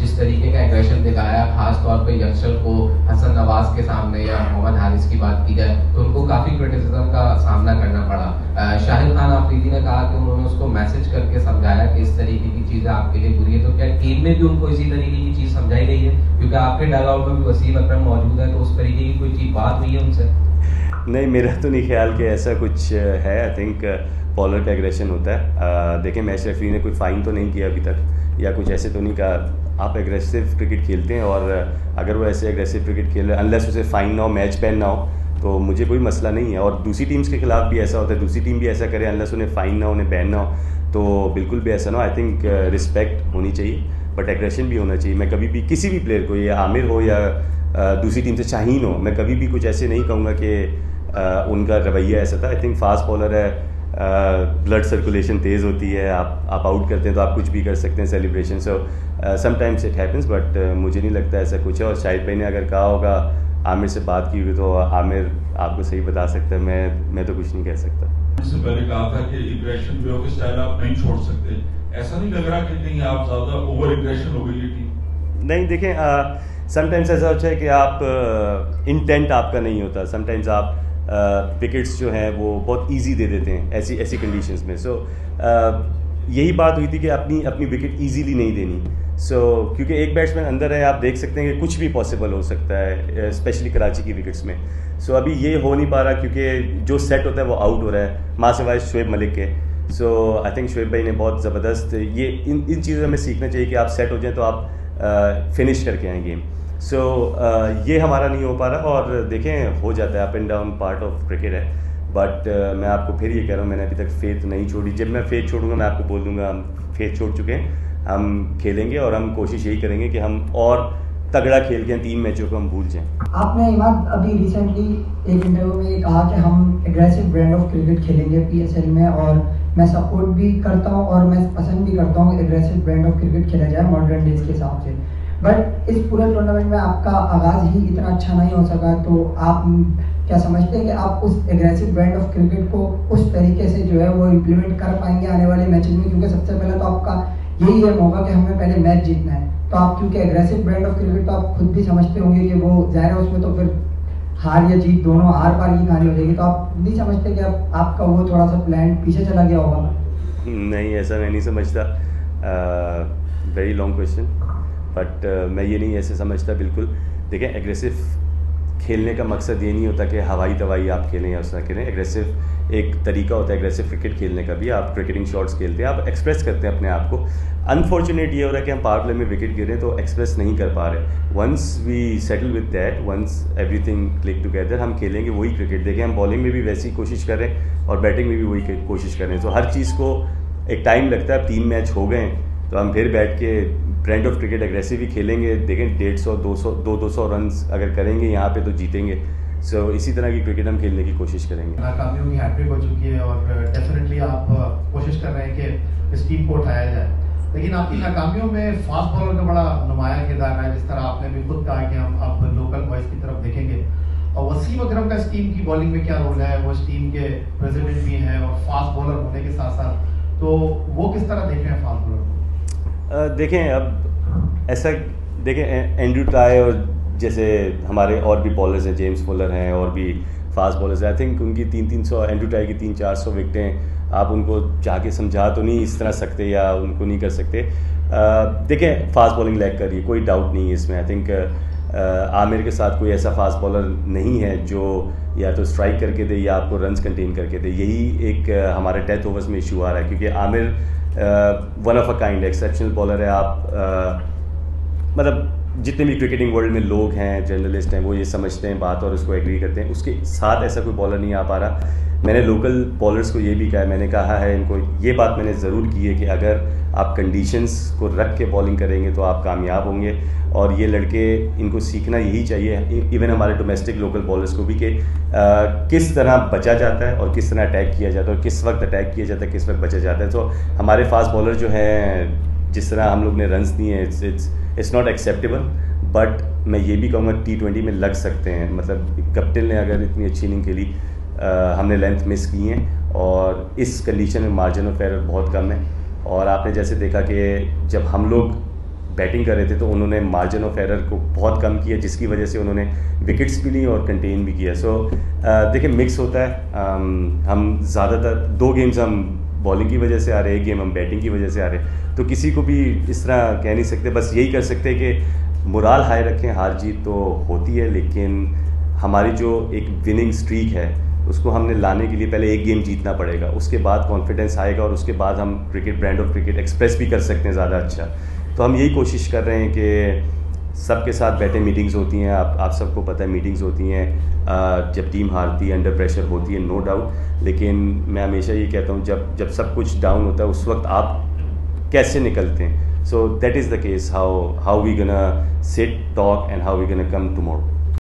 जिस तरीके का एग्रेशन दिखाया, खास तौर पे यंगस्टर को हसन नवाज के सामने या मोहम्मद हारिस की बात की जाए तो उनको काफ़ी क्रिटिसिज्म का सामना करना पड़ा। शाहिद खान आफरीदी ने कहा कि उन्होंने उसको मैसेज करके समझाया कि इस तरीके की चीज़ें आपके लिए बुरी है, तो क्या टीम में भी उनको इसी तरीके की चीज़ समझाई गई है? क्योंकि आपके डग आउट में भी वसीम अकरम मौजूद है, तो उस तरीके की कोई चीज़ बात हुई है उनसे? नहीं, मेरा तो नहीं ख्याल कि ऐसा कुछ है। आई थिंक बॉलर का एग्रेशन होता है। देखें, मैच रेफरी ने कोई फ़ाइन तो नहीं किया अभी तक, या कुछ ऐसे तो नहीं कहा आप एग्रेसिव क्रिकेट खेलते हैं, और अगर वो ऐसे एग्रेसिव क्रिकेट खेल रहे हैं, अनलेस उसे फ़ाइन ना हो, मैच बैन ना हो, तो मुझे कोई मसला नहीं है। और दूसरी टीम्स के खिलाफ भी ऐसा होता है, दूसरी टीम भी ऐसा करे, अनलेस उन्हें फ़ाइन ना हो, उन्हें बैन ना हो, तो बिल्कुल भी ऐसा ना हो। आई थिंक रिस्पेक्ट होनी चाहिए, बट एग्रेशन भी होना चाहिए। मैं कभी भी किसी भी प्लेयर को, ये आमिर हो या दूसरी टीम से शाहीन हो, मैं कभी भी कुछ ऐसे नहीं कहूँगा कि उनका रवैया ऐसा था। आई थिंक फास्ट बॉलर है, ब्लड सर्कुलेशन तेज़ होती है, आप आउट करते हैं तो आप कुछ भी कर सकते हैं celebration. So sometimes it happens, but मुझे नहीं लगता ऐसा कुछ है। और शाहिद भाई ने अगर कहा होगा, आमिर से बात की हुई, तो आमिर आपको सही बता सकता है, मैं तो कुछ नहीं कह सकता। इससे पहले कहा था कि एग्रेशन वे ऑफ स्टाइल आप नहीं छोड़ सकते, ऐसा नहीं लग रहा कि कहीं आप ज़्यादा ओवर एग्रेशन हो गई है टीम? नहीं, देखें, समटाइम्स ऐसा होता है कि आप इंटेंट आपका नहीं होता। समटाइम्स आप विकेट्स जो हैं वो बहुत इजी दे देते हैं ऐसी कंडीशंस में। सो यही बात हुई थी कि अपनी विकेट इजीली नहीं देनी। सो क्योंकि एक बैट्समैन अंदर है, आप देख सकते हैं कि कुछ भी पॉसिबल हो सकता है, स्पेशली कराची की विकेट्स में। सो अभी ये हो नहीं पा रहा, क्योंकि जो सेट होता है वो आउट हो रहा है, माँ सिवाय शोएब मलिक के। सो आई थिंक शोएब भाई ने बहुत ज़बरदस्त ये इन चीज़ों में सीखना चाहिए कि आप सेट हो जाएँ तो आप फिनिश करके आएँ गेम। सो ये हमारा नहीं हो पा रहा, और देखें, हो जाता है, up and down part of cricket है। बट मैं आपको फिर ये कह रहा हूँ, मैंने अभी तक फेथ नहीं छोड़ी। जब मैं फेथ छोड़ूंगा मैं आपको बोल दूंगा हम फेथ छोड़ चुके हैं, हम खेलेंगे, और हम कोशिश यही करेंगे कि हम और तगड़ा खेल के 3 मैचों को हम भूल जाएं। आपने इमाद अभी रिसेंटली एक इंटरव्यू में ये कहा कि हम एग्रेसिव ब्रांड ऑफ क्रिकेट खेलेंगे PSL में, और मैं सपोर्ट भी करता हूँ और मैं पसंद भी करता हूँ एग्रेसिव ब्रांड ऑफ क्रिकेट खेला जाए मॉडर्न डेज के हिसाब से। बट इस पूरे टूर्नामेंट में आपका आगाज़ ही इतना अच्छा नहीं हो सका, तो आप क्या समझते हैं कि आप उस एग्रेसिव ब्रांड ऑफ क्रिकेट को उस तरीके से जो है वो इम्प्लीमेंट कर पाएंगे आने वाले मैचेस में? क्योंकि सबसे पहले तो आपका यही है मौका कि हमें पहले मैच जीतना है, तो आप क्योंकि एग्रेसिव ब्रांड ऑफ क्रिकेट तो आप खुद भी समझते होंगे कि वो ज़ाहिर है उसमें तो फिर हार या जीत दोनों आर पार की कहानी हो जाएगी, तो आप नहीं समझते कि आपका वो थोड़ा सा प्लान पीछे चला गया होगा? नहीं, ऐसा मैं नहीं समझता। वेरी लॉन्ग क्वेश्चन, बट मैं ये नहीं ऐसे समझता बिल्कुल। देखें, एग्रेसिव खेलने का मकसद ये नहीं होता कि हवाई दवाई आप खेलें या उस तरह खेलें। एग्रेसिव एक तरीका होता है एग्रेसिव क्रिकेट खेलने का भी। आप क्रिकेटिंग शॉट्स खेलते हैं, आप एक्सप्रेस करते हैं अपने आप को। अनफॉर्चुनेट ये हो रहा है कि हम पावर प्ले में विकेट गिरे तो एक्सप्रेस नहीं कर पा रहे। Once we settle with that, once everything click together, हम खेलेंगे वही क्रिकेट। देखें, हम बॉलिंग में भी वैसी कोशिश कर रहे हैं और बैटिंग में भी वही कोशिश कर रहे हैं। तो हर चीज़ को एक टाइम लगता है। अब 3 मैच हो गए तो हम फिर बैठ के ब्रांड ऑफ क्रिकेट एग्रेसिव ही खेलेंगे। देखें, 150-200 रन अगर करेंगे यहाँ पे तो जीतेंगे। सो इसी तरह की क्रिकेट हम खेलने की कोशिश करेंगे। नाकामियों की हैट्रिक हो चुकी है और डेफिनेटली आप कोशिश कर रहे हैं कि इस टीम को उठाया जाए, लेकिन आपकी नाकामियों में फास्ट बॉलर का बड़ा नुमाया किरदार रहा है। जिस तरह आपने भी खुद कहा कि हम अब लोकल बॉयज़ की तरफ देखेंगे, और वसीम अकरम का इस टीम की बॉलिंग में क्या रोल है? वो इस टीम के प्रेसिडेंट भी हैं और फास्ट बॉलर होने के साथ साथ, तो वो किस तरह देख रहे हैं फास्ट बॉलर को? देखें, अब ऐसा देखें, एंड्रू टाई और जैसे हमारे और भी बॉलर्स हैं, जेम्स फुलर हैं और भी फास्ट बॉलर्स हैं। आई थिंक उनकी 300 एंड्रू टाई की 300-400 विकेटें आप उनको जाके समझा तो नहीं इस तरह सकते या उनको नहीं कर सकते। देखें, फास्ट बॉलिंग लैग कर रही है, कोई डाउट नहीं है इसमें। आई थिंक आमिर के साथ कोई ऐसा फास्ट बॉलर नहीं है जो या तो स्ट्राइक करके दे या आपको रन्स कंटेन करके दे। यही एक हमारे डेथ ओवर्स में इशू आ रहा है, क्योंकि Aamir one of a kind exceptional bowler है। आप मतलब जितने भी क्रिकेटिंग वर्ल्ड में लोग हैं, जर्नलिस्ट हैं, वो ये समझते हैं बात और उसको एग्री करते हैं। उसके साथ ऐसा कोई बॉलर नहीं आ पा रहा। मैंने लोकल बॉलर्स को ये भी कहा है, मैंने कहा है इनको, ये बात मैंने ज़रूर की है कि अगर आप कंडीशंस को रख के बॉलिंग करेंगे तो आप कामयाब होंगे। और ये लड़के, इनको सीखना यही चाहिए, इवन हमारे डोमेस्टिक लोकल बॉलर्स को भी, कि किस तरह बचा जाता है और किस तरह अटैक किया जाता है, और किस वक्त अटैक किया जाता है, किस वक्त बचा जाता है। तो हमारे फास्ट बॉलर जो हैं, जिस तरह हम लोग ने रन्स दिए हैं, इट्स नॉट एक्सेप्टेबल। बट मैं ये भी कहूँगा T20 में लग सकते हैं। मतलब कैप्टन ने अगर इतनी अच्छी इनिंग खेली, हमने लेंथ मिस की हैं और इस कंडीशन में मार्जिन ऑफ एरर बहुत कम है। और आपने जैसे देखा कि जब हम लोग बैटिंग कर रहे थे तो उन्होंने मार्जिन ऑफ एरर को बहुत कम किया, जिसकी वजह से उन्होंने विकेट्स भी ली और कंटेन भी किया। सो देखिए मिक्स होता है। हम ज़्यादातर 2 गेम्स हम बॉलिंग की वजह से आ रहे हैं, 1 गेम हम बैटिंग की वजह से आ रहे हैं, तो किसी को भी इस तरह कह नहीं सकते। बस यही कर सकते हैं कि मोराल हाई रखें, हार जीत तो होती है, लेकिन हमारी जो एक विनिंग स्ट्रीक है उसको हमने लाने के लिए पहले 1 गेम जीतना पड़ेगा, उसके बाद कॉन्फिडेंस आएगा और उसके बाद हम cricket brand of cricket express भी कर सकते हैं ज़्यादा अच्छा। तो हम यही कोशिश कर रहे हैं कि सबके साथ बैठे, मीटिंग्स होती हैं, आप सबको पता है मीटिंग्स होती हैं जब टीम हारती है, अंडर प्रेशर होती है, नो डाउट, लेकिन मैं हमेशा ये कहता हूँ जब सब कुछ डाउन होता है उस वक्त आप कैसे निकलते हैं। So that is the case how we gonna sit talk and how we gonna come tomorrow.